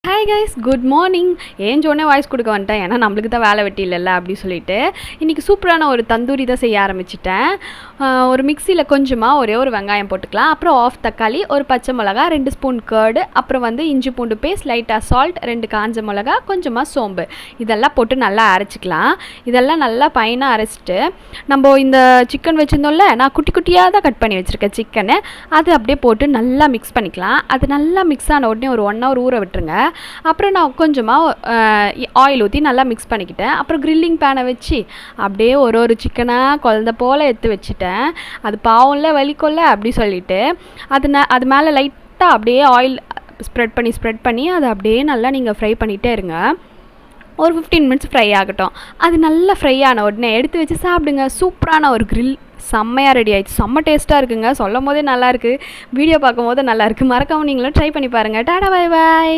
Hi guys, good morning. ஏன் சொன்னே voice கொடுக்க வந்துட்டேன், ஏன்னா நம்மளுக்கு தான் வேலை வெட்டி இல்லைல்ல அப்படி சொல்லிட்டு இன்றைக்கி சூப்பரான ஒரு தந்தூரி தான் செய்ய ஆரம்பிச்சிட்டேன். ஒரு மிக்சியில் கொஞ்சமாக ஒரே ஒரு வெங்காயம் போட்டுக்கலாம், அப்புறம் ஆஃப் தக்காளி, ஒரு பச்சை மிளகா, 2 ஸ்பூன் கர்டு, அப்புறம் இஞ்சி பூண்டு பேஸ்ட், லைட்டாக சால்ட், 2 காஞ்ச மிளகா, கொஞ்சமாக சோம்பு, இதெல்லாம் போட்டு நல்லா அரைச்சிக்கலாம். இதெல்லாம் நல்லா பைனாக அரைச்சிட்டு நம்ம இந்த சிக்கன் வச்சுருந்தோம்ல, நான் குட்டி குட்டியாக தான் கட் பண்ணி வச்சுருக்கேன் சிக்கனை, அது அப்படியே போட்டு நல்லா மிக்ஸ் பண்ணிக்கலாம். அது நல்லா மிக்ஸ் ஆன உடனே ஒரு 1 hour ஊற விட்டுருங்க. அப்புறம் நான் கொஞ்சமாக ஆயில் ஊற்றி நல்லா மிக்ஸ் பண்ணிக்கிட்டேன். அப்புறம் க்ரில்லிங் பேனை வச்சு அப்படியே ஒரு சிக்கனாக குழந்த போல் எடுத்து வச்சுட்டேன். அது பாவம்ல வலிக்கொள்ள அப்படி சொல்லிட்டு அது மேலே லைட்டாக அப்படியே ஆயில் ஸ்ப்ரெட் பண்ணி அதை அப்படியே நல்லா நீங்கள் ஃப்ரை பண்ணிகிட்டே இருங்க. ஒரு 15 minutes ஃப்ரை ஆகட்டும். அது நல்லா ஃப்ரை ஆன உடனே எடுத்து வச்சு சாப்பிடுங்க. சூப்பரான ஒரு க்ரில் செம்மையாக ரெடி ஆகிடுச்சு. செம்ம டேஸ்ட்டாக இருக்குங்க. சொல்லும் போதே நல்லாயிருக்கு, வீடியோ பார்க்கும் போது நல்லாயிருக்கு. மறக்காமல் நீங்களும் ட்ரை பண்ணி பாருங்கள். Tata, bye bye.